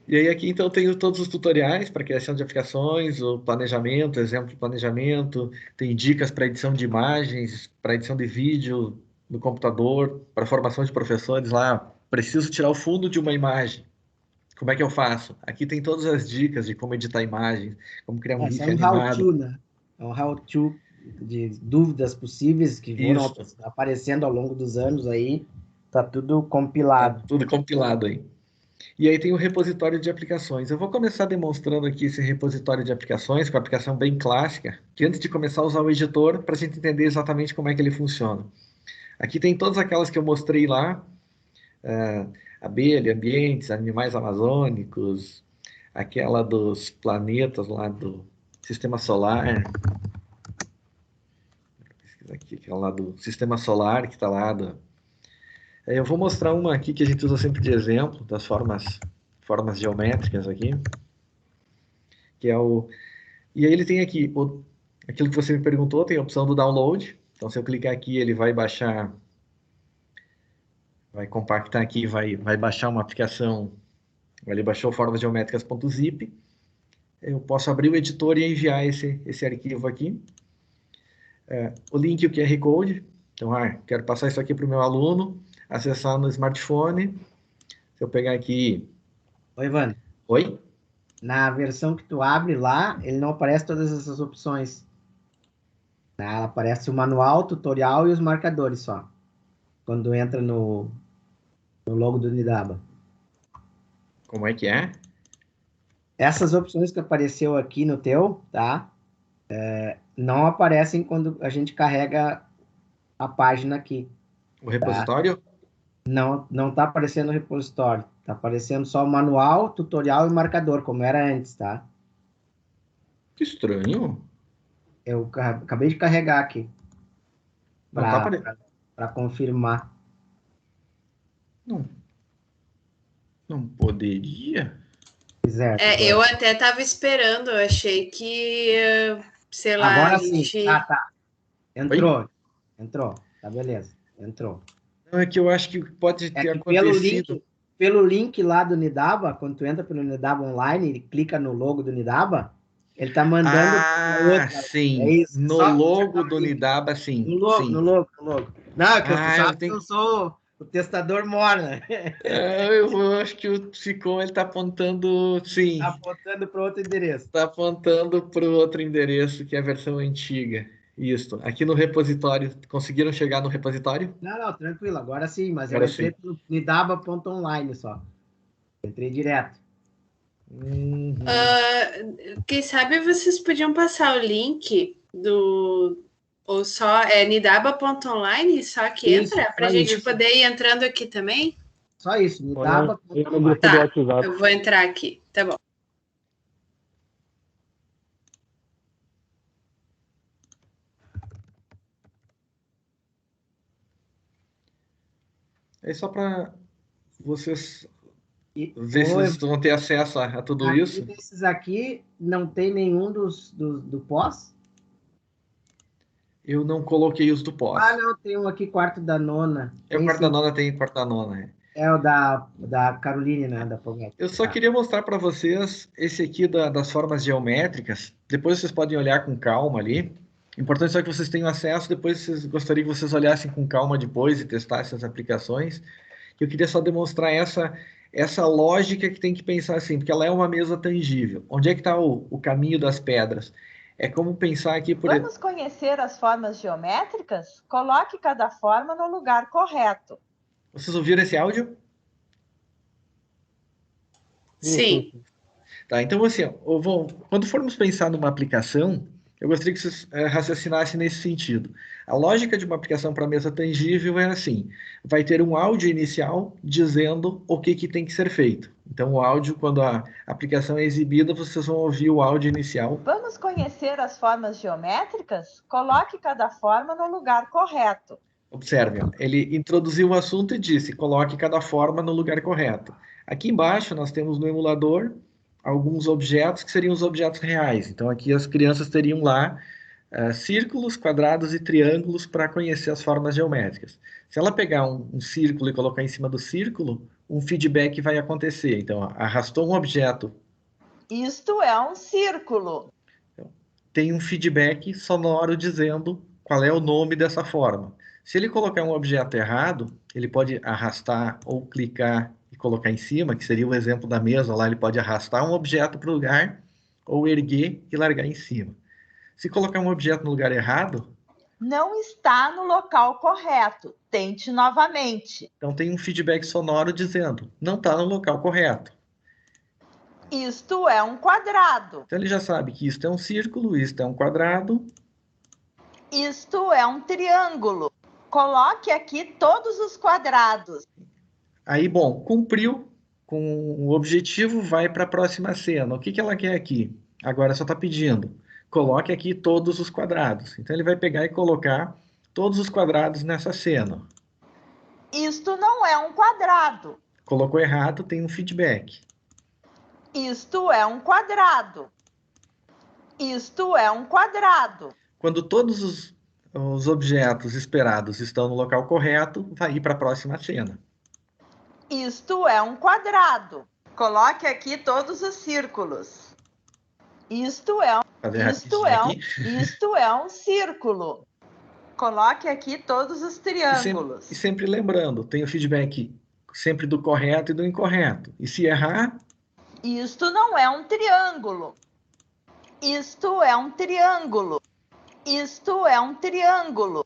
E aí aqui então tenho todos os tutoriais para criação de aplicações, o planejamento, exemplo de planejamento, tem dicas para edição de imagens, para edição de vídeo no computador, para formação de professores lá. Preciso tirar o fundo de uma imagem. Como é que eu faço? Aqui tem todas as dicas de como editar imagens, como criar um Esse é GIF um animado. how-to, né? É um how-to de dúvidas possíveis que foram Isso, aparecendo ao longo dos anos aí. Tá tudo tá compilado. tudo compilado aí. E aí tem o repositório de aplicações. Eu vou começar demonstrando aqui esse repositório de aplicações, com a aplicação bem clássica, que antes de começar a usar o editor, para a gente entender exatamente como é que ele funciona. Aqui tem todas aquelas que eu mostrei lá, abelha, ambientes, animais amazônicos, aquela dos planetas lá do sistema solar, aqui, aquela lá do sistema solar que está lá. Eu vou mostrar uma aqui que a gente usa sempre de exemplo, das formas geométricas aqui, que é o. E aí ele tem aqui, aquilo que você me perguntou, tem a opção do download. Então, se eu clicar aqui, ele vai baixar, vai compactar aqui, vai baixar uma aplicação. Ele baixou formasgeométricas.zip. Eu posso abrir o editor e enviar esse arquivo aqui. O link, o QR Code. Então, quero passar isso aqui para o meu aluno, acessar no smartphone. Se eu pegar aqui. Oi, Ivan. Oi? Na versão que tu abre lá, ele não aparece todas essas opções. Tá? Aparece o manual, tutorial e os marcadores só. Quando entra no logo do Nidaba. Como é que é? Essas opções que apareceu aqui no teu, tá? Não aparecem quando a gente carrega a página aqui, O tá? repositório? Não tá aparecendo no repositório. Tá aparecendo só o manual, tutorial e marcador, como era antes, tá? Que estranho. Eu acabei de carregar aqui Não tá para aparecendo. confirmar. Não, não poderia. Certo, Eu até estava esperando, eu achei que, sei lá, a agora sim. gente. Tá. Oi? Entrou. Tá, beleza. Entrou. Não, é que eu acho que pode É ter que acontecido. pelo link lá do Nidaba, quando tu entra pelo Nidaba Online e clica no logo do Nidaba, ele tá mandando para Ah, outra. É sim. isso. É No só logo acertar o do link. Nidaba, No sim. logo, no Sim. logo, no logo. Não, é que tu Ah, eu sabe que tenho. eu sou o testador morna. Eu acho que o Ficom ele tá apontando. Tá Sim. apontando para outro endereço. Está apontando para o outro endereço, que é a versão antiga. Isso. Aqui no repositório. Conseguiram chegar no repositório? Não, tranquilo, agora sim, mas eu Agora entrei sim. pelo nidaba.online só. Entrei direto. Uhum. Quem sabe vocês podiam passar o link do. Ou só nidaba.online, só que Isso, entra, para só a gente isso. poder ir entrando aqui também? Só isso, Entra no nidaba.online. grupo do Tá, WhatsApp. eu vou entrar aqui, tá bom. É só para vocês ver se Oi, vocês vão ter acesso a tudo aqui isso. desses aqui não tem nenhum do pós? Eu não coloquei os do Ah, pós. não, tem um aqui, quarto da nona. É o Tem quarto da sim. nona, tem quarto da nona. É o da Caroline, né? Da Pomete. Eu só Tá. queria mostrar para vocês esse aqui das formas geométricas. Depois vocês podem olhar com calma ali. Importante só que vocês tenham acesso. Depois vocês gostaria que vocês olhassem com calma depois e testassem as aplicações. Eu queria só demonstrar essa lógica que tem que pensar assim, porque ela é uma mesa tangível. Onde é que está o caminho das pedras? É como pensar aqui por. Vamos conhecer as formas geométricas? Coloque cada forma no lugar correto. Vocês ouviram esse áudio? Sim. Sim. Tá, então, assim, ó, quando formos pensar numa aplicação, eu gostaria que vocês raciocinassem nesse sentido. A lógica de uma aplicação para mesa tangível é assim: vai ter um áudio inicial dizendo o que tem que ser feito. Então, o áudio, quando a aplicação é exibida, vocês vão ouvir o áudio inicial. Vamos conhecer as formas geométricas? Coloque cada forma no lugar correto. Observem, ó, ele introduziu o assunto e disse: coloque cada forma no lugar correto. Aqui embaixo, nós temos no emulador alguns objetos que seriam os objetos reais. Então, aqui as crianças teriam lá círculos, quadrados e triângulos para conhecer as formas geométricas. Se ela pegar um círculo e colocar em cima do círculo, um feedback vai acontecer. Então, arrastou um objeto, Isto é um círculo. tem um feedback sonoro dizendo qual é o nome dessa forma. Se ele colocar um objeto errado, ele pode arrastar ou clicar e colocar em cima, que seria o exemplo da mesa lá, ele pode arrastar um objeto para o lugar ou erguer e largar em cima. Se colocar um objeto no lugar errado, Não está no local correto. Tente novamente. então tem um feedback sonoro dizendo não está no local correto. Isto é um quadrado. Então ele já sabe que isto é um círculo, isto é um quadrado. Isto é um triângulo. Coloque aqui todos os quadrados. Aí, bom, cumpriu com o objetivo, vai para a próxima cena. O que ela quer aqui? Agora só está pedindo, coloque aqui todos os quadrados. Então ele vai pegar e colocar todos os quadrados nessa cena. Isto não é um quadrado. Colocou errado, tem um feedback. Isto é um quadrado. Isto é um quadrado. Quando todos os objetos esperados estão no local correto, vai ir para a próxima cena. Isto é um quadrado. Coloque aqui todos os círculos. Isto é um círculo. Coloque aqui todos os triângulos. E sempre lembrando, tem o feedback sempre do correto e do incorreto. E se errar, Isto não é um triângulo. Isto é um triângulo. Isto é um triângulo.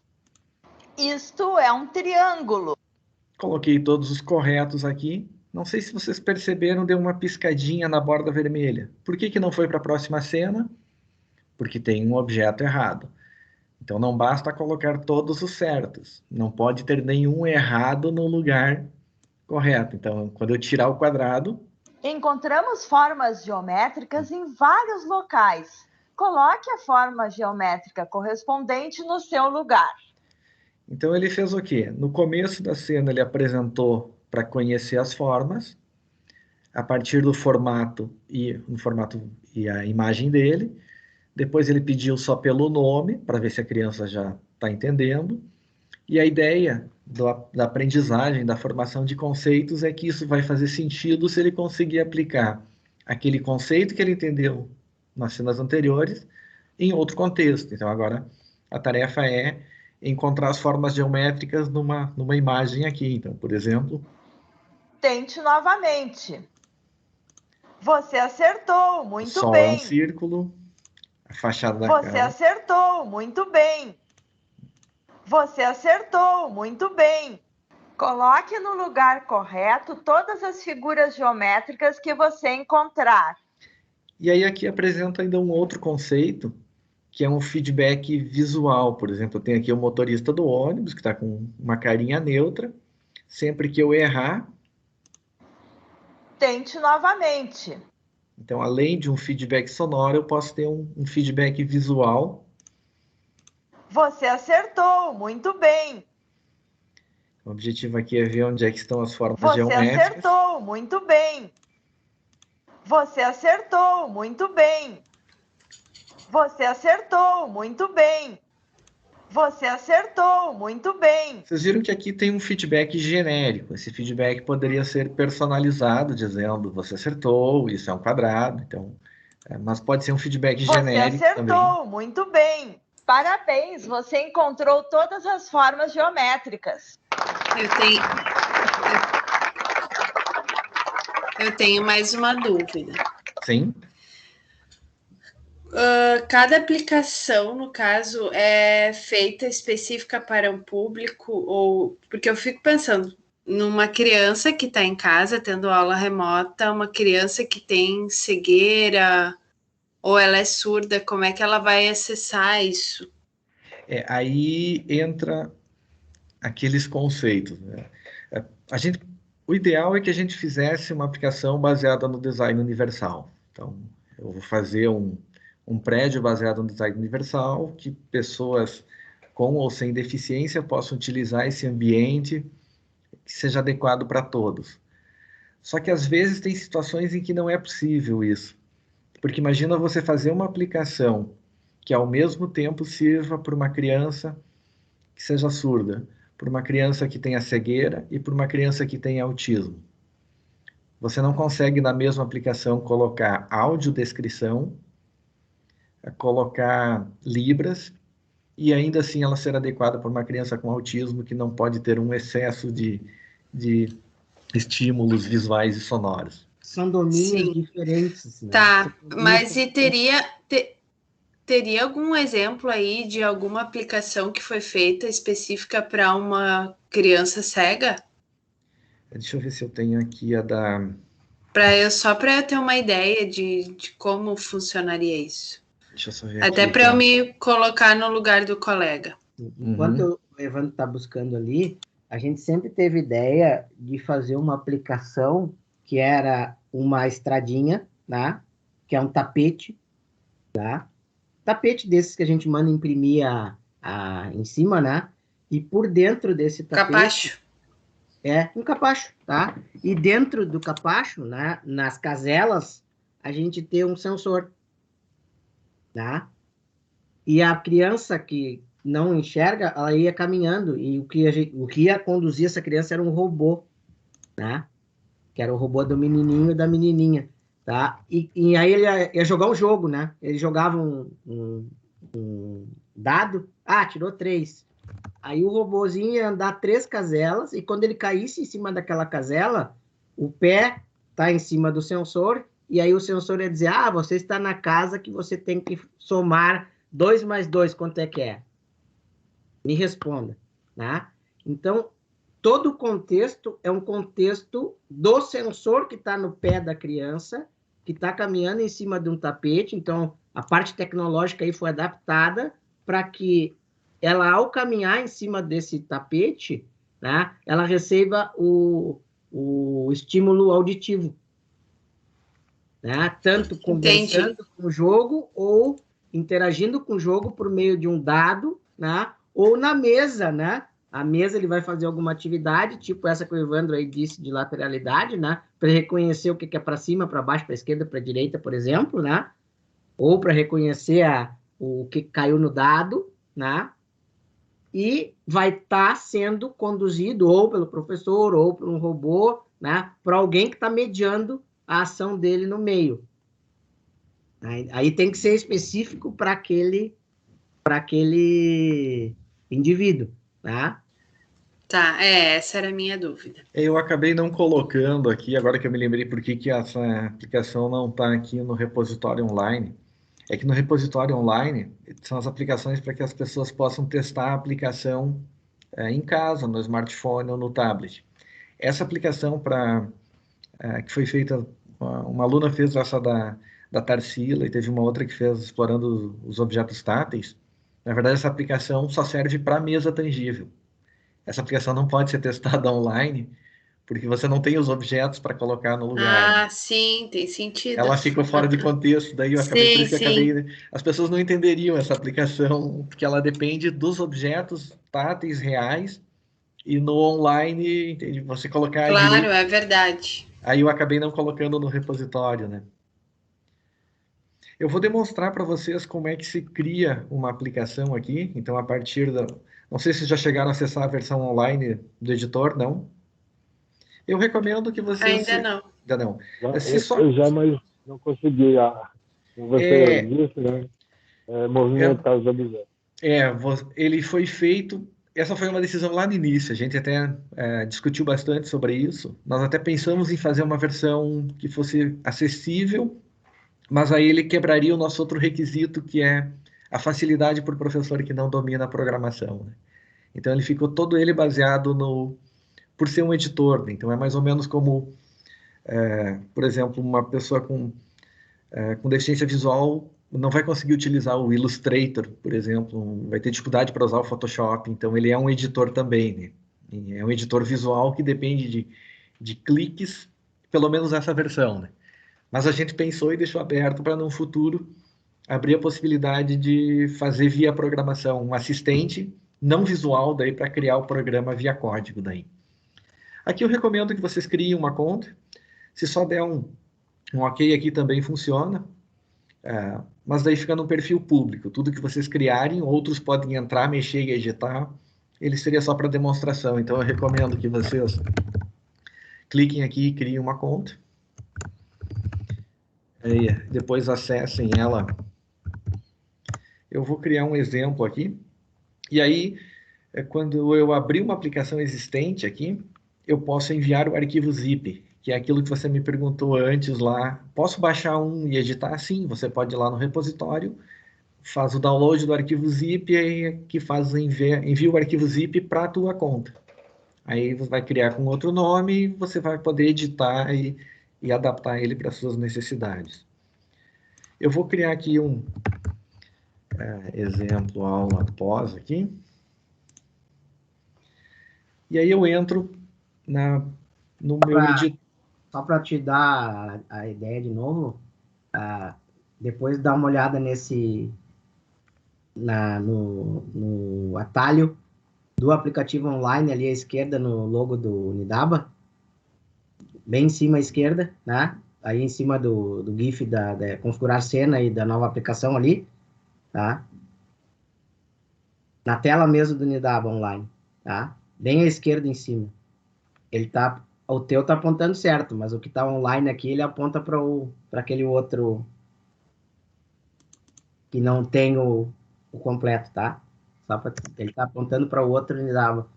Isto é um triângulo. coloquei todos os corretos aqui. Não sei se vocês perceberam, deu uma piscadinha na borda vermelha. Por que não foi para a próxima cena? Porque tem um objeto errado. Então não basta colocar todos os certos. Não pode ter nenhum errado no lugar correto. Então, quando eu tirar o quadrado, Encontramos formas geométricas em vários locais. Coloque a forma geométrica correspondente no seu lugar. então ele fez o quê? No começo da cena ele apresentou para conhecer as formas, a partir do formato e a imagem dele. Depois ele pediu só pelo nome, para ver se a criança já está entendendo. E a ideia da aprendizagem, da formação de conceitos, é que isso vai fazer sentido se ele conseguir aplicar aquele conceito que ele entendeu nas cenas anteriores em outro contexto. Então, agora, a tarefa é encontrar as formas geométricas numa imagem aqui. Então, por exemplo... Tente novamente. Você acertou, muito o sol bem. é um círculo, a fachada da Você casa... acertou, muito bem. Você acertou, muito bem. Coloque no lugar correto todas as figuras geométricas que você encontrar. E aí aqui apresenta ainda um outro conceito, que é um feedback visual. Por exemplo, eu tenho aqui o motorista do ônibus, que está com uma carinha neutra. Sempre que eu errar... Tente novamente. Então, além de um feedback sonoro, eu posso ter um feedback visual. Você acertou, muito bem. O objetivo aqui é ver onde é que estão as formas Você geométricas. acertou, muito bem. Você acertou, muito bem. Você acertou, muito bem. Você acertou, muito bem. Vocês viram que aqui tem um feedback genérico. Esse feedback poderia ser personalizado, dizendo você acertou, isso é um quadrado. Então, mas pode ser um feedback genérico também. Você acertou, também. muito bem. Parabéns, você encontrou todas as formas geométricas. Eu tenho mais uma dúvida. Sim. Cada aplicação, no caso, é feita específica para um público? Ou porque eu fico pensando numa criança que está em casa tendo aula remota, uma criança que tem cegueira ou ela é surda, como é que ela vai acessar isso? Aí entra aqueles conceitos, né? O ideal é que a gente fizesse uma aplicação baseada no design universal. Então, eu vou fazer um prédio baseado no design universal, que pessoas com ou sem deficiência possam utilizar esse ambiente que seja adequado para todos. Só que às vezes tem situações em que não é possível isso. Porque imagina você fazer uma aplicação que ao mesmo tempo sirva para uma criança que seja surda, para uma criança que tenha cegueira e para uma criança que tenha autismo. Você não consegue na mesma aplicação colocar audiodescrição, colocar libras, e ainda assim ela ser adequada para uma criança com autismo que não pode ter um excesso de estímulos visuais e sonoros. São domínios Sim. diferentes, né? Tá, São mas domínios teria algum exemplo aí de alguma aplicação que foi feita específica para uma criança cega? Deixa eu ver se eu tenho aqui a da... Só para eu ter uma ideia de como funcionaria isso. Deixa eu só ver Até aqui. para eu me colocar no lugar do colega. Enquanto o Evandro está buscando ali, a gente sempre teve ideia de fazer uma aplicação que era uma estradinha, né? Que é um tapete, tá? Tapete desses que a gente manda imprimir em cima, né? E por dentro desse tapete... Capacho? É, um capacho, tá? E dentro do capacho, né? Nas caselas, a gente tem um sensor, tá? E a criança que não enxerga, ela ia caminhando, e o que ia conduzir essa criança era um robô, né? Que era o robô do menininho e da menininha, tá? E aí ele ia jogar um jogo, né? Ele jogava um dado, tirou 3. Aí o robozinho ia andar 3 caselas, e quando ele caísse em cima daquela casela, o pé tá em cima do sensor, e aí o sensor ia dizer, você está na casa que você tem que somar 2 mais 2, quanto é que é? Me responda, né? Então, todo o contexto é um contexto do sensor que está no pé da criança, que está caminhando em cima de um tapete. Então, a parte tecnológica aí foi adaptada para que ela, ao caminhar em cima desse tapete, né, ela receba o estímulo auditivo, né? Tanto conversando com o jogo ou interagindo com o jogo por meio de um dado, né? Ou na mesa, né? A mesa ele vai fazer alguma atividade, tipo essa que o Evandro aí disse de lateralidade, né? Para reconhecer o que é para cima, para baixo, para esquerda, para direita, por exemplo, né? Ou para reconhecer o que caiu no dado, né? E vai estar sendo conduzido ou pelo professor ou por um robô, né? Para alguém que está mediando a ação dele no meio. Aí tem que ser específico para aquele indivíduo, tá? Tá, essa era a minha dúvida. Eu acabei não colocando aqui, agora que eu me lembrei por que essa aplicação não está aqui no repositório online. É que no repositório online são as aplicações para que as pessoas possam testar a aplicação em casa, no smartphone ou no tablet. Essa aplicação que foi feita, uma aluna fez essa da Tarsila e teve uma outra que fez explorando os objetos táteis. Na verdade, essa aplicação só serve para mesa tangível. Essa aplicação não pode ser testada online, porque você não tem os objetos para colocar no lugar. Sim, tem sentido. Ela ficou fora de contexto, daí eu acabei, por isso que eu acabei, as pessoas não entenderiam essa aplicação, porque ela depende dos objetos táteis reais, e no online, entende? Você colocar... Claro, é verdade. Aí eu acabei não colocando no repositório, né? Eu vou demonstrar para vocês como é que se cria uma aplicação aqui. Então, a partir da... Não sei se já chegaram a acessar a versão online do editor, não? Eu recomendo que vocês... Ainda não. Ainda não. Eu já, mas não consegui. Como você disse, né? Movimentar os objetos. Ele foi feito... Essa foi uma decisão lá no início. A gente até discutiu bastante sobre isso. Nós até pensamos em fazer uma versão que fosse acessível, mas aí ele quebraria o nosso outro requisito, que é a facilidade para o professor que não domina a programação, né? Então ele ficou todo ele baseado por ser um editor, né? Então é mais ou menos como, por exemplo, uma pessoa com deficiência visual não vai conseguir utilizar o Illustrator, por exemplo, vai ter dificuldade para usar o Photoshop, então ele é um editor também, né? É um editor visual que depende de cliques, pelo menos essa versão, né? Mas a gente pensou e deixou aberto para, no futuro, abrir a possibilidade de fazer via programação um assistente não visual daí para criar o programa via código daí. Aqui eu recomendo que vocês criem uma conta. Se só der um ok aqui também funciona. Mas daí fica no perfil público. Tudo que vocês criarem, outros podem entrar, mexer e editar. Ele seria só para demonstração. Então eu recomendo que vocês cliquem aqui e criem uma conta. Aí, depois acessem ela. Eu vou criar um exemplo aqui. E aí, quando eu abrir uma aplicação existente aqui, eu posso enviar o arquivo zip, que é aquilo que você me perguntou antes lá. Posso baixar um e editar? Sim, você pode ir lá no repositório, faz o download do arquivo zip e aí que faz envia o arquivo zip para a tua conta. Aí você vai criar com outro nome e você vai poder editar e adaptar ele para suas necessidades. Eu vou criar aqui um exemplo aula pós aqui. E aí eu entro no meu editor. Só para te dar a ideia de novo, depois dá uma olhada no atalho do aplicativo online ali à esquerda, no logo do Unidaba, bem em cima à esquerda, né? Aí em cima do GIF da configurar cena e da nova aplicação ali, tá? Na tela mesmo do Unidaba online, tá? Bem à esquerda em cima. O teu tá apontando certo, mas o que tá online aqui, ele aponta para aquele outro que não tem o completo, tá? Ele tá apontando para o outro Unidaba,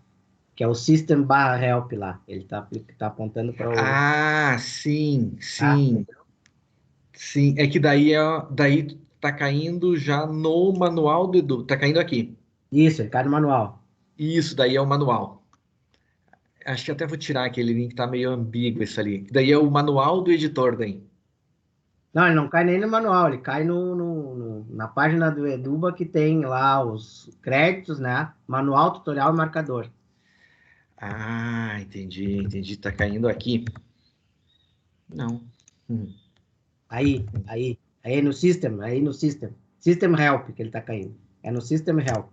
que é o System/Help lá. Ele tá apontando para o... Ah, sim, Tá? sim. Sim, é que daí tá caindo já no manual do Edu, tá caindo aqui. Isso, ele cai no manual. Isso, daí é o manual. Acho que até vou tirar aquele link, tá meio ambíguo esse ali. Daí é o manual do editor daí. Não, ele não cai nem no manual, ele cai na página do Eduba que tem lá os créditos, né? Manual, tutorial e marcador. Ah, entendi. Tá caindo aqui. Não. Aí no System. System Help que ele tá caindo. É no System Help.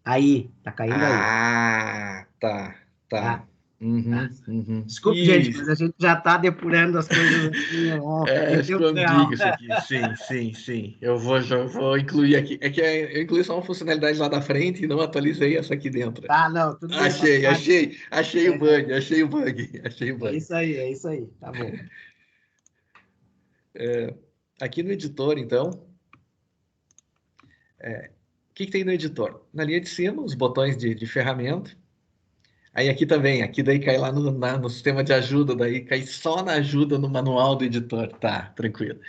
Aí, tá caindo aí. Ah, tá. Tá? Uhum. Desculpe, gente, mas a gente já tá depurando as coisas assim, em Ficou tempo real. ambíguo isso aqui. Sim. Já vou incluir aqui. É que eu incluí só uma funcionalidade lá da frente e não atualizei essa aqui dentro. Tá, não, tudo bem. Achei o bug. É isso aí, tá bom. Aqui no editor, então, o que tem no editor? Na linha de cima, os botões de ferramenta. Aí aqui também, aqui daí cai lá no sistema de ajuda, daí cai só na ajuda no manual do editor. Tá, tranquilo.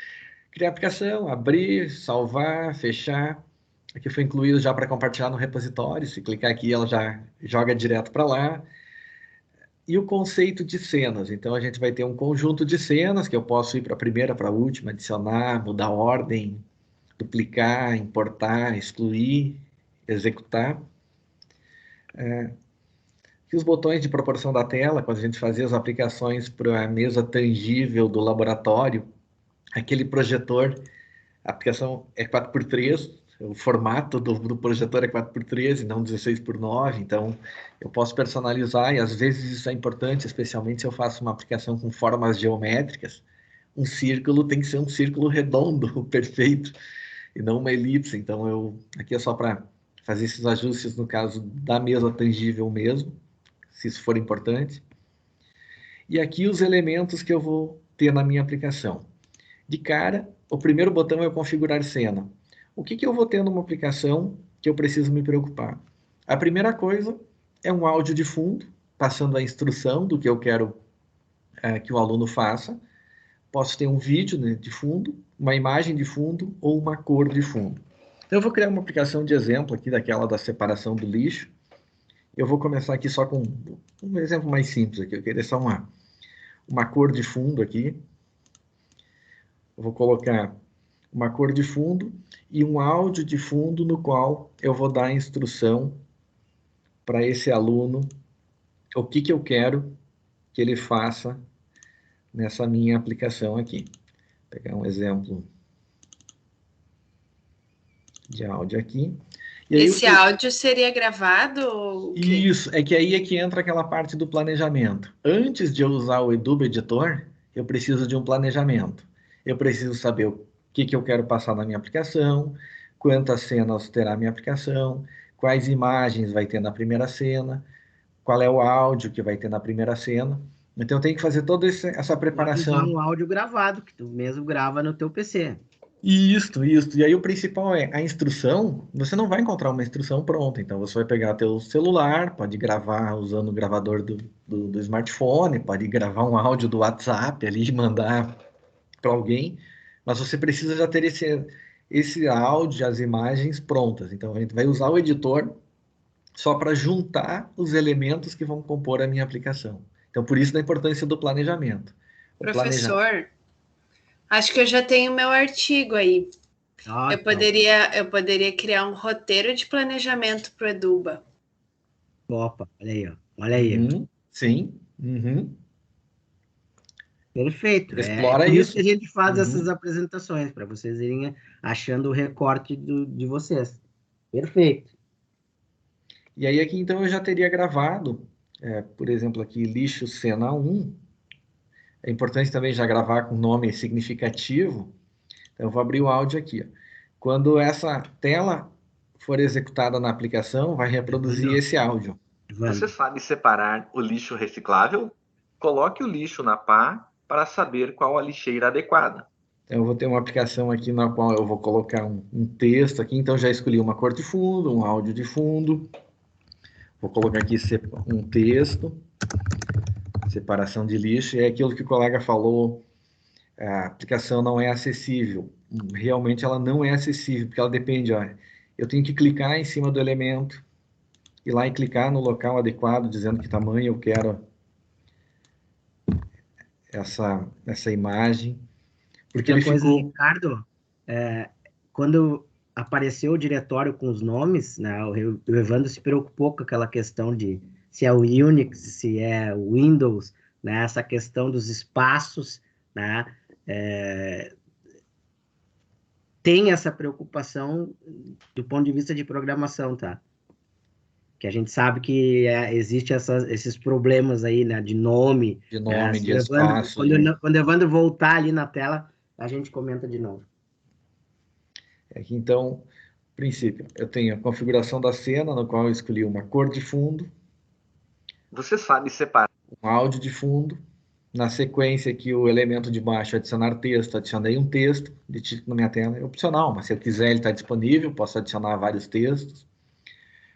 Criar aplicação, abrir, salvar, fechar. Aqui foi incluído já para compartilhar no repositório. Se clicar aqui, ela já joga direto para lá. E o conceito de cenas. Então, a gente vai ter um conjunto de cenas que eu posso ir para a primeira, para a última, adicionar, mudar a ordem, duplicar, importar, excluir, executar. E os botões de proporção da tela, quando a gente fazia as aplicações para a mesa tangível do laboratório, aquele projetor, a aplicação é 4x3, o formato do projetor é 4x3 e não 16x9, então eu posso personalizar e às vezes isso é importante, especialmente se eu faço uma aplicação com formas geométricas. Um círculo tem que ser um círculo redondo, perfeito, e não uma elipse. Então aqui é só para fazer esses ajustes no caso da mesa tangível mesmo, se isso for importante. E aqui os elementos que eu vou ter na minha aplicação. De cara, o primeiro botão é configurar cena. O que eu vou ter numa aplicação que eu preciso me preocupar? A primeira coisa é um áudio de fundo, passando a instrução do que eu quero que o aluno faça. Posso ter um vídeo, né, de fundo, uma imagem de fundo ou uma cor de fundo. Então, eu vou criar uma aplicação de exemplo aqui daquela da separação do lixo. Eu vou começar aqui só com um exemplo mais simples aqui. Eu queria só uma cor de fundo aqui. Eu vou colocar uma cor de fundo e um áudio de fundo no qual eu vou dar a instrução para esse aluno o que eu quero que ele faça nessa minha aplicação aqui. Vou pegar um exemplo de áudio aqui. E aí, esse áudio seria gravado? Isso, é que aí é que entra aquela parte do planejamento. Antes de eu usar o Eduba Editor, eu preciso de um planejamento. Eu preciso saber o que eu quero passar na minha aplicação, quantas cenas terá a minha aplicação, quais imagens vai ter na primeira cena, qual é o áudio que vai ter na primeira cena. Então eu tenho que fazer toda essa Pode preparação. usar um áudio gravado, que tu mesmo grava no teu PC. Isso, isso. E aí o principal é a instrução. Você não vai encontrar uma instrução pronta. Então você vai pegar teu celular, pode gravar usando o gravador do smartphone, pode gravar um áudio do WhatsApp ali e mandar para alguém. Mas você precisa já ter esse áudio, as imagens prontas. Então a gente vai usar o editor só para juntar os elementos que vão compor a minha aplicação. Então por isso da importância do planejamento. Professor, acho que eu já tenho meu artigo aí. Ah, Eu poderia criar um roteiro de planejamento para o Eduba. Opa, olha aí, ó. Olha aí. Uhum, sim. Uhum. Perfeito. É Explora por isso que isso. a gente faz Uhum. essas apresentações, para vocês irem achando o recorte de vocês. Perfeito. E aí aqui então eu já teria gravado, por exemplo, aqui lixo cena 1. É importante também já gravar com nome significativo. Então eu vou abrir o áudio aqui. Ó. Quando essa tela for executada na aplicação, vai reproduzir esse áudio. Você sabe separar o lixo reciclável? Coloque o lixo na pá para saber qual a lixeira adequada. Então, eu vou ter uma aplicação aqui na qual eu vou colocar um texto aqui. Então já escolhi uma cor de fundo, um áudio de fundo. Vou colocar aqui um texto, separação de lixo. É aquilo que o colega falou, a aplicação não é acessível. Realmente ela não é acessível, porque ela depende, ó, eu tenho que clicar em cima do elemento, ir lá e clicar no local adequado, dizendo que tamanho eu quero essa imagem. Porque Outra ele coisa, ficou... Ricardo, quando apareceu o diretório com os nomes, né, o Evandro se preocupou com aquela questão de se é o Unix, se é o Windows, né, essa questão dos espaços, né, tem essa preocupação do ponto de vista de programação, tá? Que a gente sabe que existe esses problemas aí, né, de nome. De nome, de Evandro, espaço. quando o Evandro voltar ali na tela, a gente comenta de novo. Então, princípio, eu tenho a configuração da cena, no qual eu escolhi uma cor de fundo. Você sabe separar Um áudio de fundo. Na sequência aqui, o elemento de baixo, adicionar texto, adicionei um texto de título na minha tela. É opcional, mas se eu quiser, ele está disponível, posso adicionar vários textos.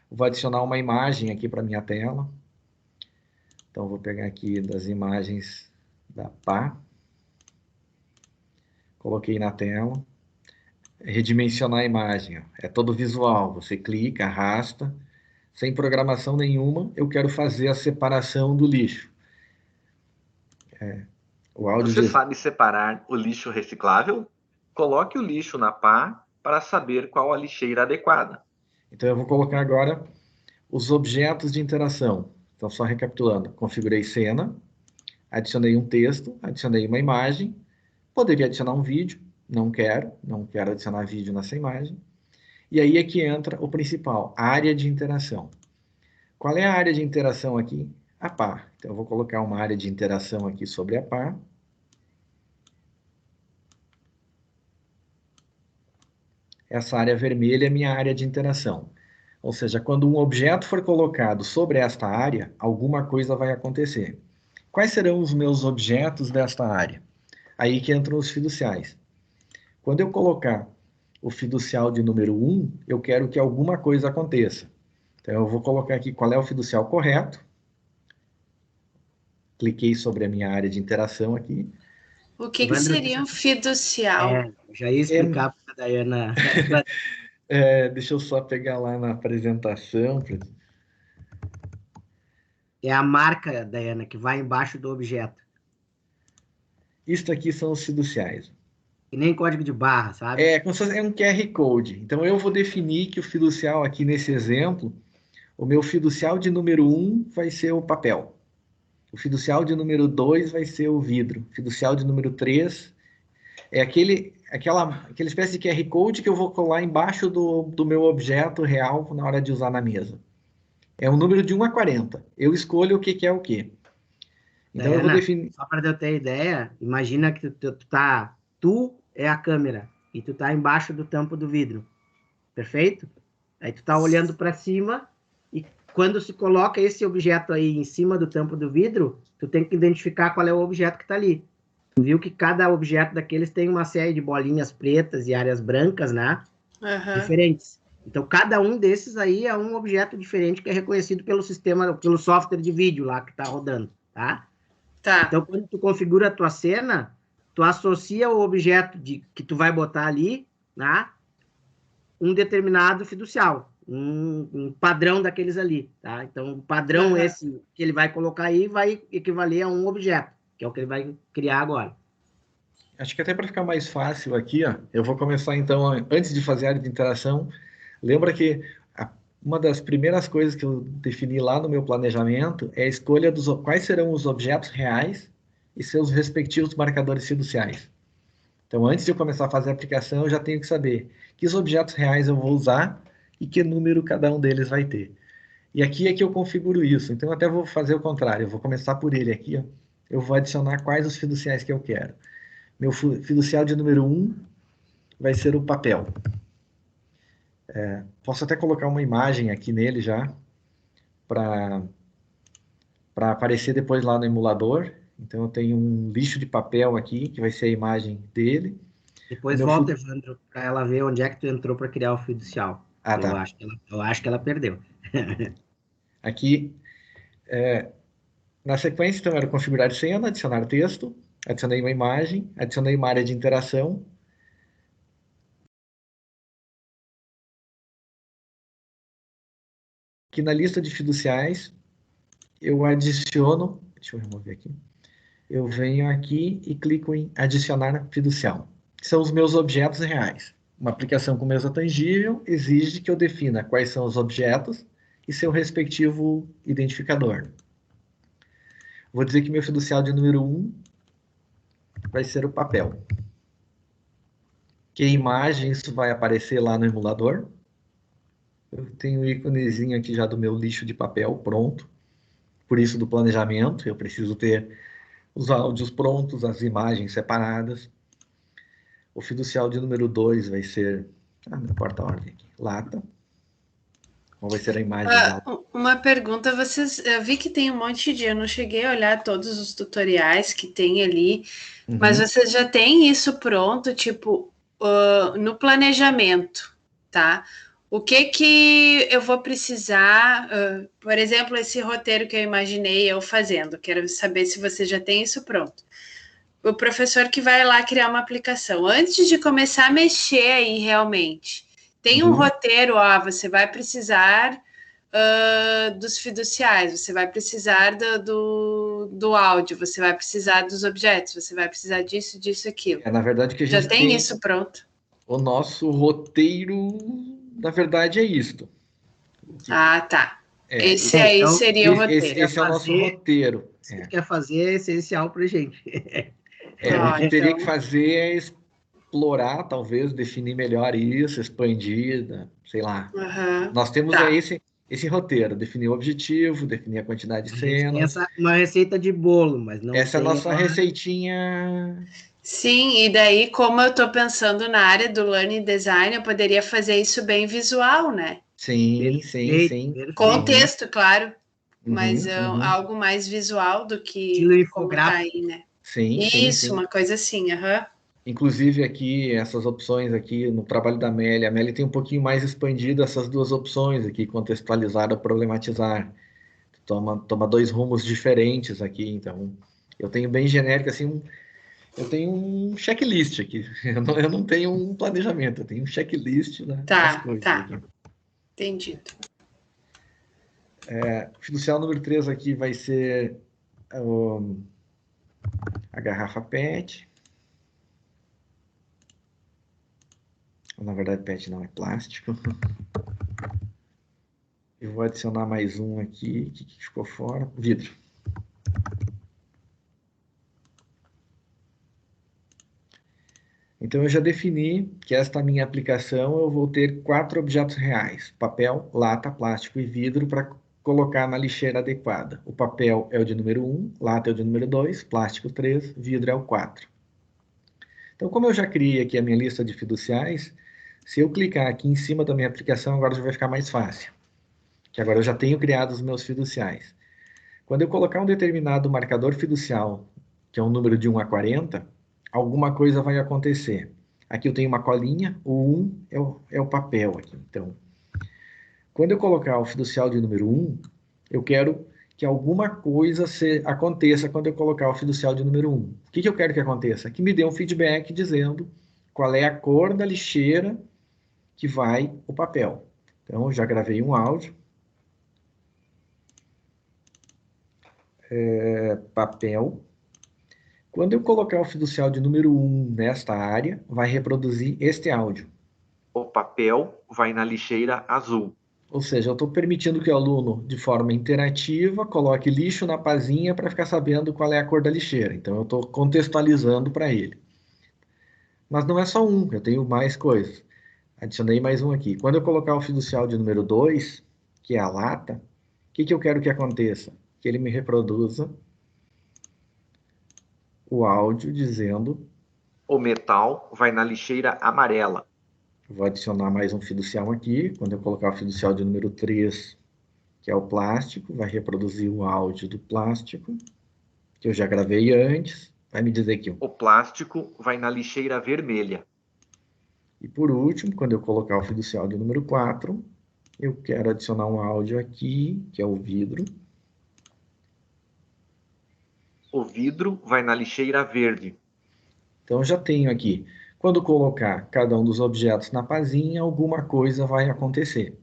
Vou adicionar uma imagem aqui para minha tela. Então, vou pegar aqui das imagens da pá. Coloquei na tela. Redimensionar a imagem. Ó. É todo visual. Você clica, arrasta. Sem programação nenhuma, eu quero fazer a separação do lixo. O áudio Você sabe separar o lixo reciclável? Coloque o lixo na pá para saber qual a lixeira adequada. Então eu vou colocar agora os objetos de interação. Então só recapitulando, configurei cena, adicionei um texto, adicionei uma imagem, poderia adicionar um vídeo, não quero adicionar vídeo nessa imagem. E aí é que entra o principal, a área de interação. Qual é a área de interação aqui? A pá. Então eu vou colocar uma área de interação aqui sobre a pá. Essa área vermelha é minha área de interação. Ou seja, quando um objeto for colocado sobre esta área, alguma coisa vai acontecer. Quais serão os meus objetos desta área? Aí que entram os fiduciais. Quando eu colocar o fiducial de número 1, eu quero que alguma coisa aconteça. Então, eu vou colocar aqui qual é o fiducial correto. Cliquei sobre a minha área de interação aqui. O que seria um fiducial? Já ia explicar para a Dayana. Deixa eu só pegar lá na apresentação. É a marca, Dayana, que vai embaixo do objeto. Isto aqui são os fiduciais. E nem código de barra, sabe? É um QR Code. Então, eu vou definir que o fiducial aqui nesse exemplo, o meu fiducial de número 1 vai ser o papel. O fiducial de número 2 vai ser o vidro. O fiducial de número 3 é aquela espécie de QR Code que eu vou colar embaixo do meu objeto real na hora de usar na mesa. É um número de 1 a 40. Eu escolho o que é o quê. Então, Dayana, eu vou definir... Só para eu ter ideia, imagina que tu é a câmera e tu tá embaixo do tampo do vidro. Perfeito? Aí tu tá olhando para cima e quando se coloca esse objeto aí em cima do tampo do vidro, tu tem que identificar qual é o objeto que está ali. Tu viu que cada objeto daqueles tem uma série de bolinhas pretas e áreas brancas, né? Diferentes. Então, cada um desses aí é um objeto diferente que é reconhecido pelo sistema, pelo software de vídeo lá que está rodando, tá? Tá. Então, quando tu configura a tua cena, tu associa o objeto que tu vai botar ali, né? Um determinado fiducial, um padrão daqueles ali, tá? Então, o padrão esse que ele vai colocar aí vai equivaler a um objeto, que é o que ele vai criar agora. Acho que até para ficar mais fácil aqui, ó, eu vou começar então, antes de fazer a área de interação, lembra que uma das primeiras coisas que eu defini lá no meu planejamento é a escolha dos quais serão os objetos reais e seus respectivos marcadores fiduciais. Então, antes de eu começar a fazer a aplicação, eu já tenho que saber que os objetos reais eu vou usar e que número cada um deles vai ter. E aqui é que eu configuro isso. Então, eu até vou fazer o contrário. Eu vou começar por ele aqui. Ó. Eu vou adicionar quais os fiduciais que eu quero. Meu fiducial de número 1 vai ser o papel. Posso até colocar uma imagem aqui nele já, para aparecer depois lá no emulador. Então, eu tenho um lixo de papel aqui, que vai ser a imagem dele. Depois volta, Evandro, para ela ver onde é que tu entrou para criar o fiducial. Ah, tá. Eu acho que ela perdeu. Aqui, na sequência, então, era configurar cena, adicionar texto, adicionei uma imagem, adicionei uma área de interação. Aqui na lista de fiduciais, eu adiciono, deixa eu remover aqui, eu venho aqui e clico em adicionar fiducial. São os meus objetos reais. Uma aplicação com mesa tangível exige que eu defina quais são os objetos e seu respectivo identificador. Vou dizer que meu fiducial de número 1 vai ser o papel. Que imagem isso vai aparecer lá no emulador. Eu tenho o íconezinho aqui já do meu lixo de papel pronto. Por isso do planejamento, eu preciso ter os áudios prontos, as imagens separadas. O fiducial de número 2 vai ser, não importa a ordem aqui, lata. Qual vai ser a imagem dela? Uma pergunta, eu vi que tem um monte de, eu não cheguei a olhar todos os tutoriais que tem ali, mas vocês já têm isso pronto, tipo, no planejamento, tá? O que eu vou precisar, por exemplo, esse roteiro que eu imaginei eu fazendo, quero saber se você já tem isso pronto. O professor que vai lá criar uma aplicação, antes de começar a mexer aí realmente, tem um roteiro, você vai precisar dos fiduciais, você vai precisar do áudio, você vai precisar dos objetos, você vai precisar disso, disso, aquilo. Na verdade, que a gente já tem isso pronto. O nosso roteiro, na verdade, é isto. Ah, tá. Esse aí então, seria o roteiro. Esse é o nosso roteiro. O que quer fazer é essencial para a gente. O que teria que fazer é explorar, talvez, definir melhor isso, expandir, sei lá. Nós temos esse roteiro, definir o objetivo, definir a quantidade de cenas. Uma receita de bolo, mas não essa é a nossa receitinha. Sim, e daí, como eu estou pensando na área do Learning Design, eu poderia fazer isso bem visual, né? Sim. Com texto, claro, mas algo mais visual do que como tá aí, né? Sim. Uma coisa assim, Inclusive aqui, essas opções aqui no trabalho da Amélia, a Amélia tem um pouquinho mais expandido essas duas opções aqui, contextualizar ou problematizar. Toma dois rumos diferentes aqui, então eu tenho bem genérico assim, eu tenho um checklist aqui, eu não tenho um planejamento, eu tenho um checklist, né, das coisas aqui. Entendido. Fiducial número 3 aqui vai ser a garrafa PET. Na verdade, PET não, é plástico. Eu vou adicionar mais um aqui, que ficou fora, vidro. Então, eu já defini que esta minha aplicação eu vou ter 4 objetos reais: papel, lata, plástico e vidro para colocar na lixeira adequada. O papel é o de número 1, lata é o de número 2, plástico 3, vidro é o 4. Então, como eu já criei aqui a minha lista de fiduciais, se eu clicar aqui em cima da minha aplicação, agora já vai ficar mais fácil. que agora eu já tenho criado os meus fiduciais. Quando eu colocar um determinado marcador fiducial, que é um número de 1 a 40, alguma coisa vai acontecer. Aqui eu tenho uma colinha, o 1 é o papel aqui. Então, quando eu colocar o fiducial de número 1, eu quero que alguma coisa aconteça quando eu colocar o fiducial de número 1. O que eu quero que aconteça? Que me dê um feedback dizendo qual é a cor da lixeira que vai o papel. Então, eu já gravei um áudio. Papel. Quando eu colocar o fiducial de número 1 nesta área, vai reproduzir este áudio. O papel vai na lixeira azul. Ou seja, eu estou permitindo que o aluno, de forma interativa, coloque lixo na pazinha para ficar sabendo qual é a cor da lixeira. Então, eu estou contextualizando para ele. Mas não é só um, eu tenho mais coisas. Adicionei mais um aqui. Quando eu colocar o fiducial de número 2, que é a lata, o que eu quero que aconteça? Que ele me reproduza o áudio dizendo... O metal vai na lixeira amarela. Vou adicionar mais um fiducial aqui. Quando eu colocar o fiducial de número 3, que é o plástico, vai reproduzir o áudio do plástico, que eu já gravei antes. Vai me dizer aqui. O plástico vai na lixeira vermelha. E por último, quando eu colocar o fiducial de número 4, eu quero adicionar um áudio aqui, que é o vidro. O vidro vai na lixeira verde. Então, eu já tenho aqui. Quando colocar cada um dos objetos na pazinha, alguma coisa vai acontecer.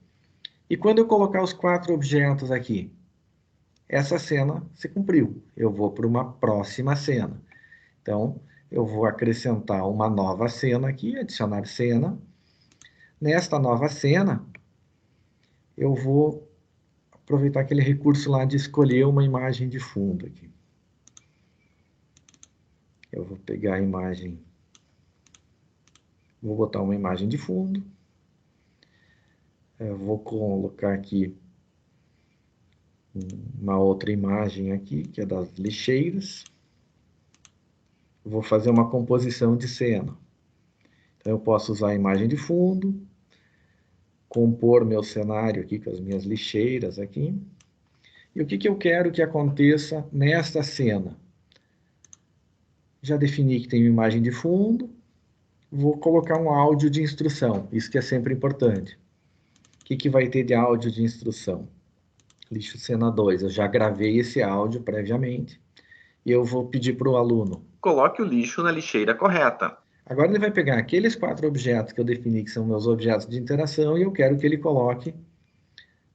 E quando eu colocar os 4 objetos aqui, essa cena se cumpriu. Eu vou para uma próxima cena. Então, eu vou acrescentar uma nova cena aqui, adicionar cena. Nesta nova cena, eu vou aproveitar aquele recurso lá de escolher uma imagem de fundo aqui. Eu vou pegar a imagem, vou botar uma imagem de fundo. Eu vou colocar aqui uma outra imagem aqui, que é das lixeiras. Vou fazer uma composição de cena. Então, eu posso usar a imagem de fundo, compor meu cenário aqui com as minhas lixeiras aqui. E o que eu quero que aconteça nesta cena? Já defini que tem uma imagem de fundo, vou colocar um áudio de instrução, isso que é sempre importante. O que vai ter de áudio de instrução? Lixo cena 2, eu já gravei esse áudio previamente, e eu vou pedir para o aluno. Coloque o lixo na lixeira correta. Agora ele vai pegar aqueles 4 objetos que eu defini que são meus objetos de interação, e eu quero que ele coloque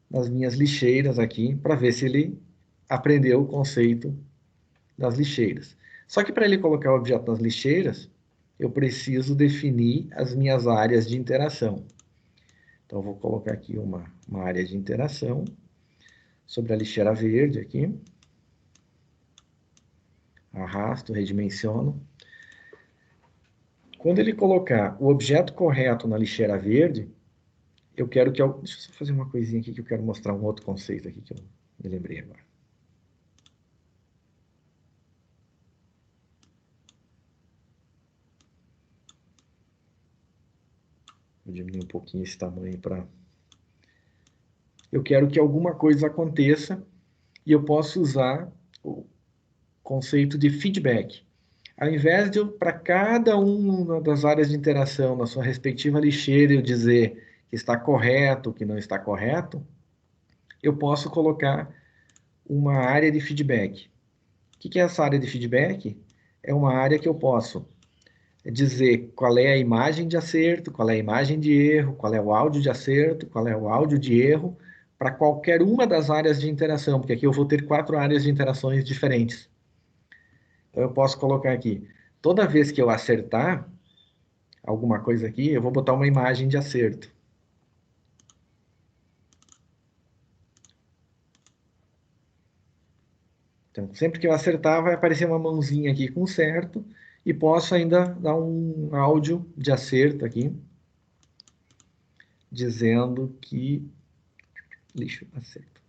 nas minhas lixeiras aqui, para ver se ele aprendeu o conceito das lixeiras. Só que para ele colocar o objeto nas lixeiras, eu preciso definir as minhas áreas de interação. Então, eu vou colocar aqui uma área de interação sobre a lixeira verde aqui. Arrasto, redimensiono. Quando ele colocar o objeto correto na lixeira verde, eu quero que... Deixa eu só fazer uma coisinha aqui que eu quero mostrar um outro conceito aqui que eu me lembrei agora. Vou diminuir um pouquinho esse tamanho para... Eu quero que alguma coisa aconteça e eu posso usar o conceito de feedback. Ao invés de eu, para cada uma das áreas de interação na sua respectiva lixeira, eu dizer que está correto, que não está correto, eu posso colocar uma área de feedback. O que é essa área de feedback? É uma área que eu posso dizer qual é a imagem de acerto, qual é a imagem de erro, qual é o áudio de acerto, qual é o áudio de erro, para qualquer uma das áreas de interação, porque aqui eu vou ter 4 áreas de interações diferentes. Então, eu posso colocar aqui, toda vez que eu acertar alguma coisa aqui, eu vou botar uma imagem de acerto. Então, sempre que eu acertar, vai aparecer uma mãozinha aqui com certo, e posso ainda dar um áudio de acerto aqui, dizendo que... Lixo, acerto.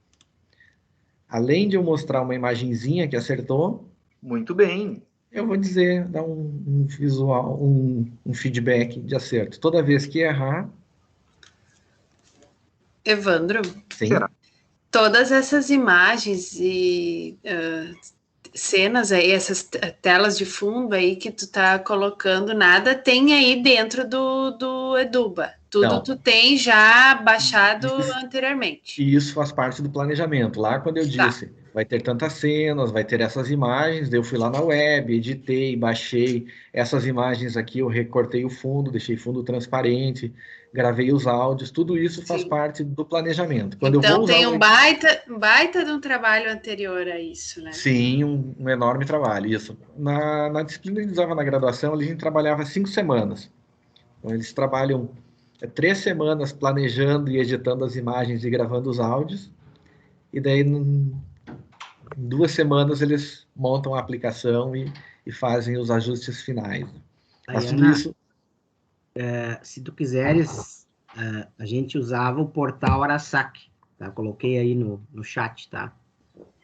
Além de eu mostrar uma imagenzinha que acertou... Muito bem. Eu vou dizer, dar um visual, um feedback de acerto. Toda vez que errar... Evandro? Sim. Será todas essas imagens e cenas aí, essas telas de fundo aí que tu tá colocando, nada tem aí dentro do Eduba. Tudo Não. tu tem já baixado anteriormente. E isso faz parte do planejamento. Lá quando eu disse, vai ter tantas cenas, vai ter essas imagens, daí eu fui lá na web, editei, baixei essas imagens aqui, eu recortei o fundo, deixei fundo transparente, gravei os áudios, tudo isso faz parte do planejamento. Quando então eu vou usar tem um baita de um trabalho anterior a isso, né? Sim, um enorme trabalho, isso. Na disciplina que eles usavam na graduação, a gente trabalhava 5 semanas. Então, eles trabalham 3 semanas planejando e editando as imagens e gravando os áudios, e daí em 2 semanas eles montam a aplicação e fazem os ajustes finais. Mas tudo Ana, isso... se tu quiseres, a gente usava o portal Arasaki, tá? Coloquei aí no chat, tá?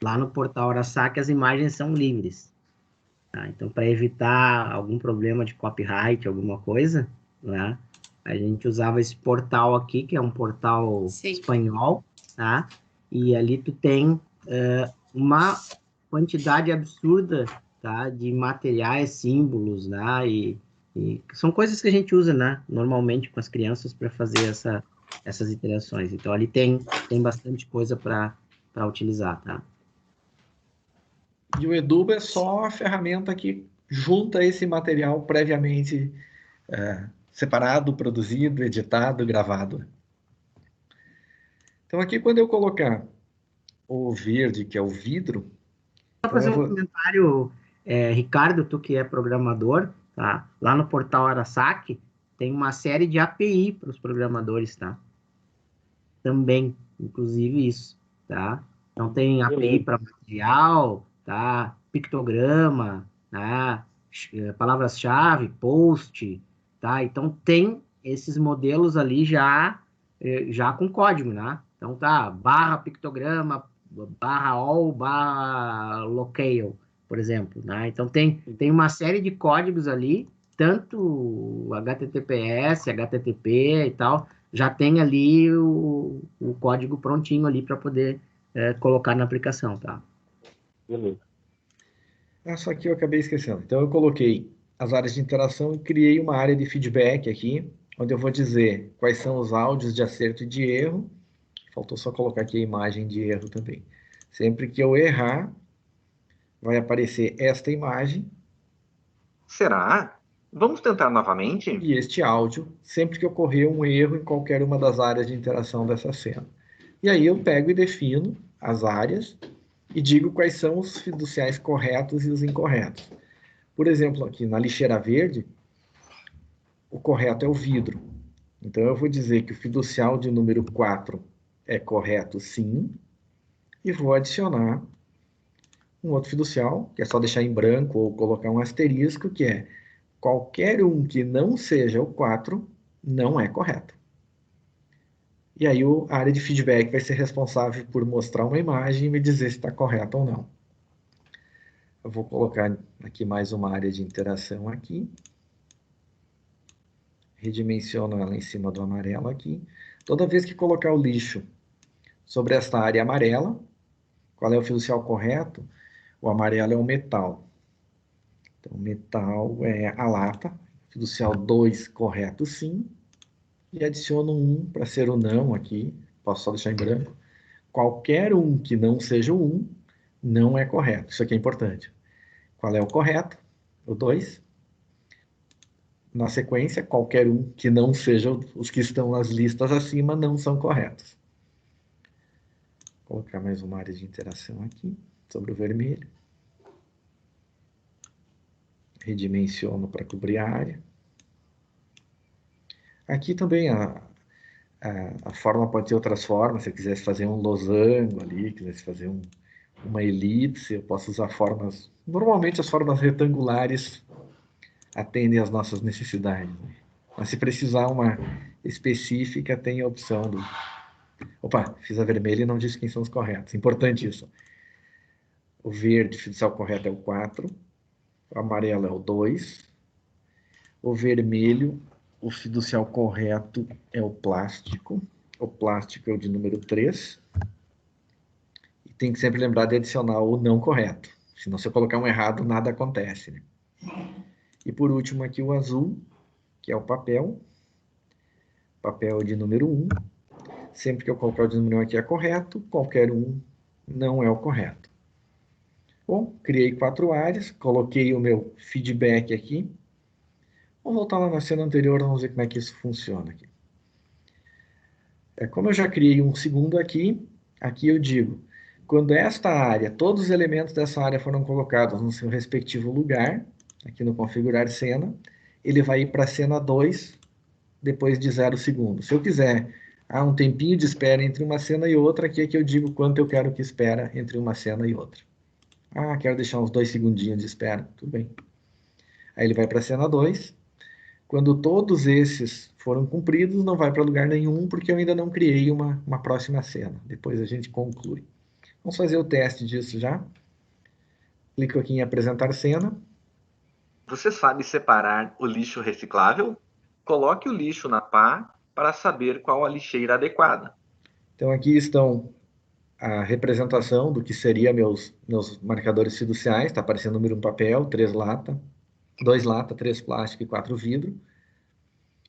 Lá no portal Arasaki as imagens são livres, tá? Então, para evitar algum problema de copyright, alguma coisa, né? A gente usava esse portal aqui, que é um portal espanhol, tá? E ali tu tem uma quantidade absurda, tá? De materiais, símbolos, né? E são coisas que a gente usa, né? Normalmente com as crianças para fazer essas interações. Então, ali tem bastante coisa para utilizar, tá? E o Eduba é só a ferramenta que junta esse material previamente separado, produzido, editado, gravado. Então, aqui, quando eu colocar o verde, que é o vidro... Só fazer um comentário, Ricardo, tu que é programador, tá? Lá no portal Arasaki tem uma série de API para os programadores, tá? Também, inclusive isso, tá? Então tem API para material, tá? Pictograma, tá? Palavras-chave, post, tá? Então tem esses modelos ali já com código, né? Então tá, barra pictograma, barra all, barra locale, por exemplo, né? Então tem uma série de códigos ali, tanto HTTPS, HTTP e tal, já tem ali o código prontinho ali para poder colocar na aplicação, tá? Beleza. Só aqui eu acabei esquecendo. Então eu coloquei as áreas de interação e criei uma área de feedback aqui, onde eu vou dizer quais são os áudios de acerto e de erro. Faltou só colocar aqui a imagem de erro também. Sempre que eu errar, vai aparecer esta imagem. Será? Vamos tentar novamente? E este áudio, sempre que ocorrer um erro em qualquer uma das áreas de interação dessa cena. E aí eu pego e defino as áreas e digo quais são os fiduciais corretos e os incorretos. Por exemplo, aqui na lixeira verde, o correto é o vidro. Então eu vou dizer que o fiducial de número 4 é correto, sim, e vou adicionar um outro fiducial, que é só deixar em branco ou colocar um asterisco, que é qualquer um que não seja o 4 não é correto. E aí a área de feedback vai ser responsável por mostrar uma imagem e me dizer se está correto ou não. Eu vou colocar aqui mais uma área de interação aqui. Redimensiono ela em cima do amarelo aqui. Toda vez que colocar o lixo sobre esta área amarela, qual é o fiducial correto? O amarelo é o metal. Então, metal é a lata. Fiducial 2, correto sim. E adiciono um para ser o não aqui. Posso só deixar em branco. Qualquer um que não seja o 1 não é correto. Isso aqui é importante. Qual é o correto? O 2. Na sequência, qualquer um que não seja os que estão nas listas acima não são corretos. Vou colocar mais uma área de interação aqui, sobre o vermelho. Redimensiono para cobrir a área. Aqui também a forma pode ter outras formas. Se eu quisesse fazer um losango ali, quisesse fazer uma elipse, eu posso usar formas... Normalmente as formas retangulares atendem às nossas necessidades. Mas se precisar uma específica, tem a opção do... Opa, fiz a vermelha e não disse quem são os corretos. Importante isso. O verde, o fiducial correto é o 4. O amarelo é o 2. O vermelho, o fiducial correto é o plástico. O plástico é o de número 3. tem que sempre lembrar de adicionar o não correto. Senão, se eu colocar um errado, nada acontece, né? E por último aqui o azul, que é o papel. Papel de número 1. Sempre que eu colocar o de número 1 aqui é correto, qualquer um não é o correto. Bom, criei 4 áreas, coloquei o meu feedback aqui. Vamos voltar lá na cena anterior, vamos ver como é que isso funciona aqui. Como eu já criei um segundo aqui, aqui eu digo, quando esta área, todos os elementos dessa área foram colocados no seu respectivo lugar, aqui no configurar cena, ele vai ir para a cena 2, depois de 0 segundos. Se eu quiser um tempinho de espera entre uma cena e outra, aqui é que eu digo quanto eu quero que espera entre uma cena e outra. Quero deixar uns 2 segundinhos de espera, tudo bem. Aí ele vai para a cena 2. Quando todos esses foram cumpridos, não vai para lugar nenhum, porque eu ainda não criei uma próxima cena. Depois a gente conclui. Vamos fazer o teste disso já. Clico aqui em apresentar cena. Você sabe separar o lixo reciclável? Coloque o lixo na pá para saber qual a lixeira adequada. Então aqui estão a representação do que seria meus marcadores fiduciais. Está aparecendo o número 1 papel, 3 lata, 2 lata, 3 plástico e 4 vidro.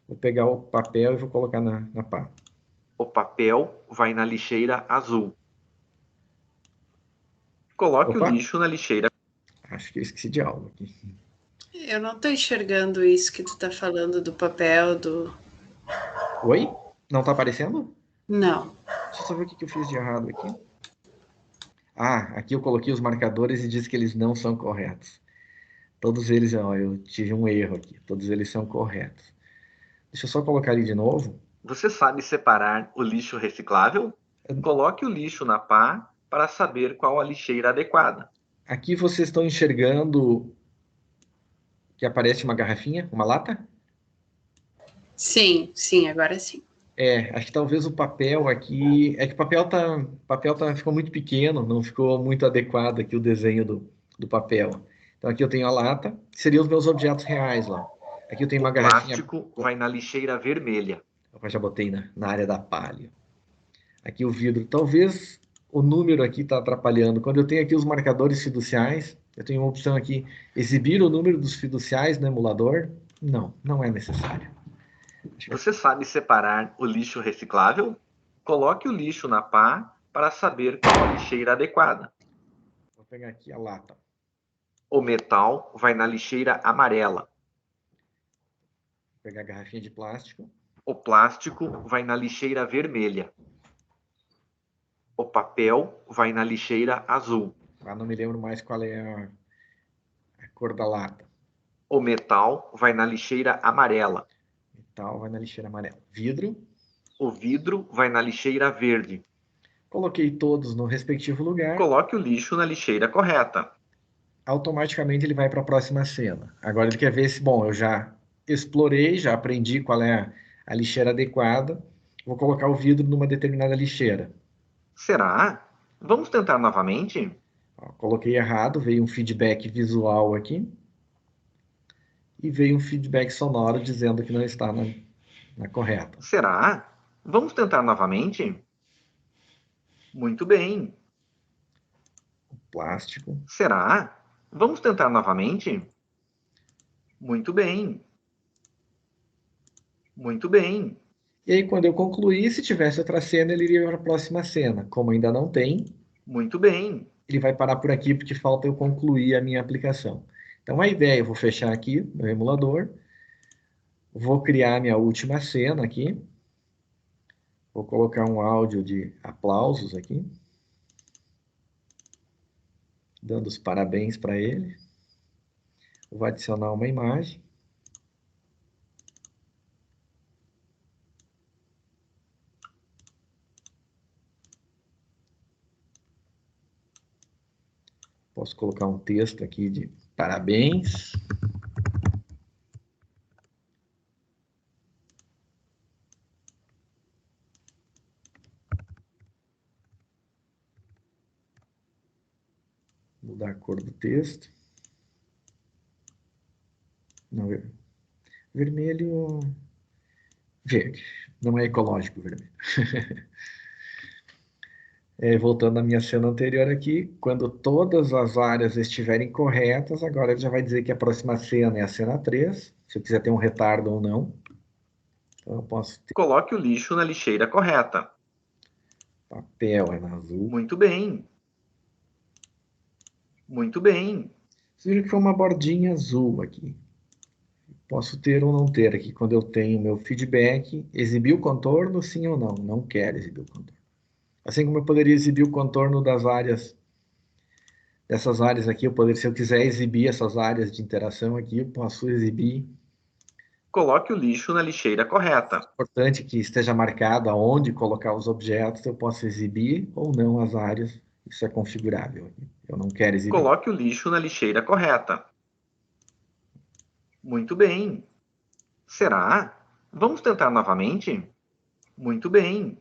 Vou pegar o papel e vou colocar na pá. O papel vai na lixeira azul. Coloque o lixo na lixeira. Acho que eu esqueci de algo aqui. Eu não estou enxergando isso que tu está falando do papel, do... Oi? Não está aparecendo? Não. Deixa eu só ver o que eu fiz de errado aqui. Aqui eu coloquei os marcadores e disse que eles não são corretos. Todos eles, eu tive um erro aqui. Todos eles são corretos. Deixa eu só colocar ali de novo. Você sabe separar o lixo reciclável? Coloque o lixo na pá para saber qual a lixeira adequada. Aqui vocês estão enxergando que aparece uma garrafinha, uma lata? Sim, agora sim. Acho que talvez o papel aqui... É que o papel ficou muito pequeno, não ficou muito adequado aqui o desenho do papel. Então aqui eu tenho a lata, que seriam os meus objetos reais lá. Aqui eu tenho uma garrafinha... O plástico vai na lixeira vermelha. Eu já botei na área da palha. Aqui o vidro. Talvez o número aqui está atrapalhando. Quando eu tenho aqui os marcadores fiduciais, eu tenho uma opção aqui, exibir o número dos fiduciais no emulador. Não é necessário. Você sabe separar o lixo reciclável? Coloque o lixo na pá para saber qual a lixeira adequada. Vou pegar aqui a lata. O metal vai na lixeira amarela. Vou pegar a garrafinha de plástico. O plástico vai na lixeira vermelha. O papel vai na lixeira azul. Não me lembro mais qual é a cor da lata. O metal vai na lixeira amarela. Metal vai na lixeira amarela. Vidro. O vidro vai na lixeira verde. Coloquei todos no respectivo lugar. Coloque o lixo na lixeira correta. Automaticamente ele vai para a próxima cena. Agora ele quer ver se, bom, eu já explorei, já aprendi qual é a lixeira adequada. Vou colocar o vidro numa determinada lixeira. Será? Vamos tentar novamente? Coloquei errado, veio um feedback visual aqui. E veio um feedback sonoro dizendo que não está na correta. Será? Vamos tentar novamente? Muito bem. O plástico. Será? Vamos tentar novamente? Muito bem. Muito bem. E aí, quando eu concluir, se tivesse outra cena, ele iria para a próxima cena. Como ainda não tem, muito bem, ele vai parar por aqui, porque falta eu concluir a minha aplicação. Então, a ideia, eu vou fechar aqui no emulador, vou criar minha última cena aqui, vou colocar um áudio de aplausos aqui, dando os parabéns para ele. Vou adicionar uma imagem. Posso colocar um texto aqui de parabéns. Mudar a cor do texto. Não, vermelho... Verde. Não é ecológico vermelho. Voltando à minha cena anterior aqui, quando todas as áreas estiverem corretas, agora ele já vai dizer que a próxima cena é a cena 3, se eu quiser ter um retardo ou não. Então eu posso ter Coloque o lixo na lixeira correta. papel, é na azul. Muito bem. Muito bem. Você viu que foi uma bordinha azul aqui. Posso ter ou não ter aqui. Quando eu tenho meu feedback, exibir o contorno, sim ou não? Não quero exibir o contorno. Assim como eu poderia exibir o contorno das áreas, dessas áreas aqui, se eu quiser exibir essas áreas de interação aqui, eu posso exibir. Coloque o lixo na lixeira correta. É importante que esteja marcado aonde colocar os objetos, eu posso exibir ou não as áreas. Isso é configurável. Eu não quero exibir. Coloque o lixo na lixeira correta. Muito bem. Será? Vamos tentar novamente? Muito bem.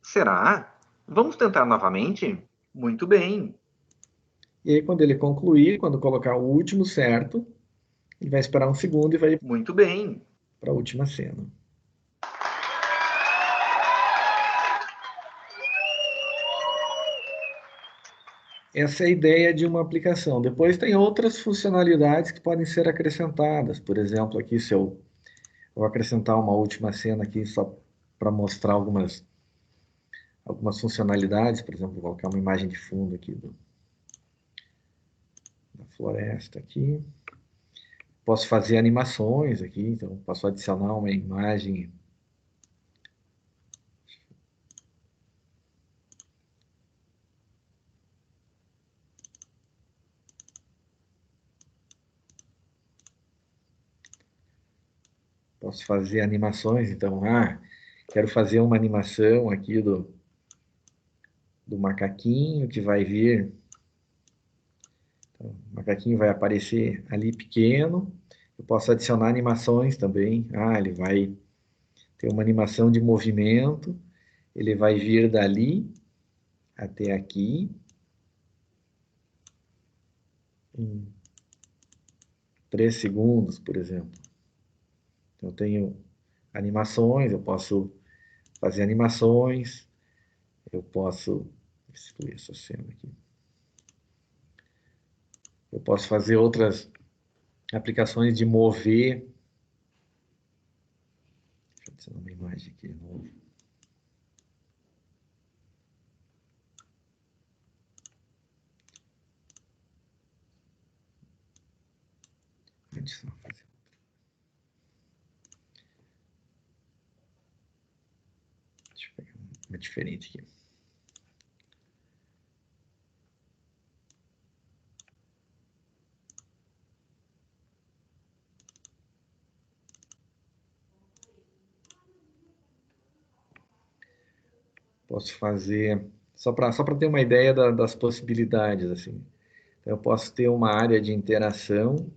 Será? Vamos tentar novamente? Muito bem. E aí, quando ele concluir, quando colocar o último certo, ele vai esperar um segundo e vai Muito bem. para a última cena. Essa é a ideia de uma aplicação. Depois tem outras funcionalidades que podem ser acrescentadas. Por exemplo, aqui se eu vou acrescentar uma última cena aqui só para mostrar algumas funcionalidades. Por exemplo, vou colocar uma imagem de fundo aqui da floresta aqui. Posso fazer animações aqui, então posso adicionar uma imagem. Posso fazer animações, então, quero fazer uma animação aqui do macaquinho que vai vir. Então, o macaquinho vai aparecer ali pequeno. Eu posso adicionar animações também. Ele vai ter uma animação de movimento. Ele vai vir dali até aqui. Em 3 segundos, por exemplo. Então, eu tenho animações, eu posso fazer animações. Eu posso excluir essa cena aqui. Eu posso fazer outras aplicações de mover. Deixa eu adicionar uma imagem aqui de novo. Deixa eu pegar uma diferente aqui. Posso fazer, só para ter uma ideia das possibilidades, assim. Então, eu posso ter uma área de interação,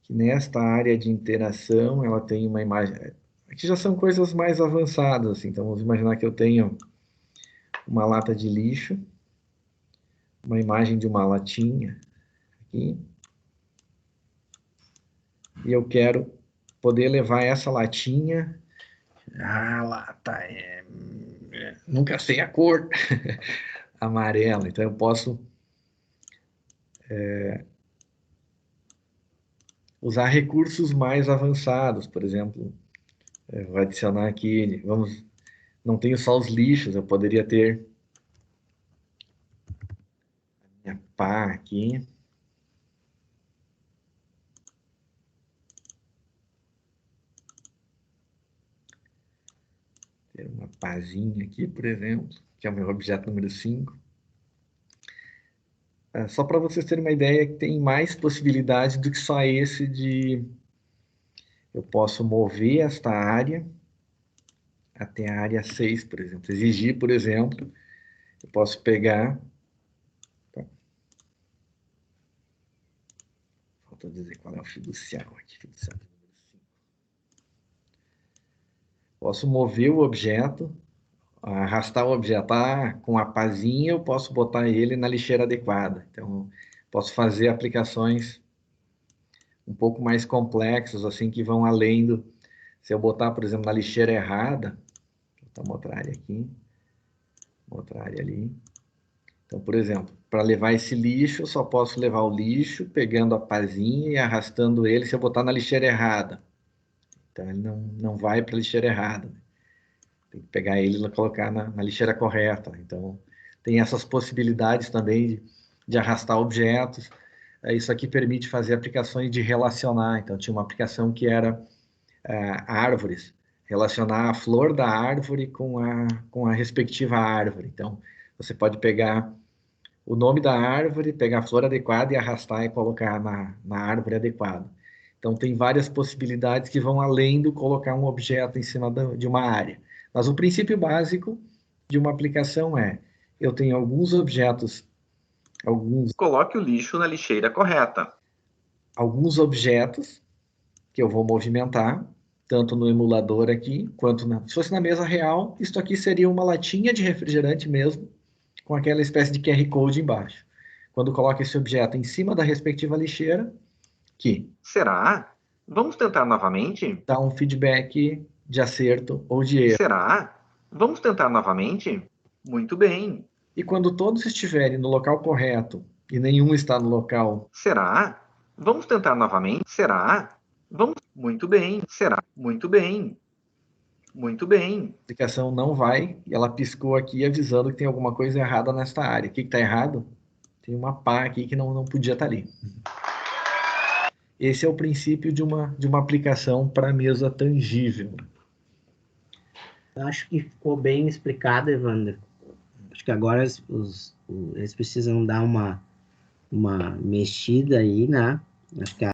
que nesta área de interação, ela tem uma imagem... Aqui já são coisas mais avançadas, assim. Então, vamos imaginar que eu tenho uma lata de lixo, uma imagem de uma latinha aqui, e eu quero poder levar essa latinha... lata nunca sei a cor amarela, então eu posso usar recursos mais avançados, por exemplo, vou adicionar aqui, não tenho só os lixos, eu poderia ter a minha pá aqui, ter uma pazinha aqui, por exemplo, que é o meu objeto número 5. Só para vocês terem uma ideia que tem mais possibilidades do que só esse de... Eu posso mover esta área até a área 6, por exemplo. Exigir, por exemplo, eu posso pegar... Falta dizer qual é o fiducial aqui. Fiducial número 5. Posso mover o objeto, arrastar o objeto com a pazinha, eu posso botar ele na lixeira adequada. Então, posso fazer aplicações um pouco mais complexas, assim, que vão além do... Se eu botar, por exemplo, na lixeira errada, vou botar uma outra área aqui, Outra área ali. Então, por exemplo, para levar esse lixo, eu só posso levar o lixo pegando a pazinha e arrastando ele se eu botar na lixeira errada. Então, ele não vai para a lixeira errada. Tem que pegar ele e colocar na lixeira correta. Então, tem essas possibilidades também de arrastar objetos. Isso aqui permite fazer aplicações de relacionar. Então, tinha uma aplicação que era árvores, relacionar a flor da árvore com a respectiva árvore. Então, você pode pegar o nome da árvore, pegar a flor adequada e arrastar e colocar na árvore adequada. Então, tem várias possibilidades que vão além do colocar um objeto em cima de uma área. Mas o princípio básico de uma aplicação eu tenho alguns objetos, Coloque o lixo na lixeira correta. Alguns objetos que eu vou movimentar, tanto no emulador aqui, quanto se fosse na mesa real, isso aqui seria uma latinha de refrigerante mesmo, com aquela espécie de QR Code embaixo. Quando coloca esse objeto em cima da respectiva lixeira, Será? Vamos tentar novamente? Dá um feedback de acerto ou de erro. Será? Vamos tentar novamente? Muito bem. E quando todos estiverem no local correto e nenhum está no local... Será? Vamos tentar novamente? Será? Vamos... Muito bem. Será? Muito bem. Muito bem. A aplicação não vai, e ela piscou aqui avisando que tem alguma coisa errada nesta área. O que está errado? Tem uma pá aqui que não podia estar ali. Esse é o princípio de uma aplicação para mesa tangível. Eu acho que ficou bem explicado, Evander. Acho que agora eles precisam dar uma mexida aí, né? Acho que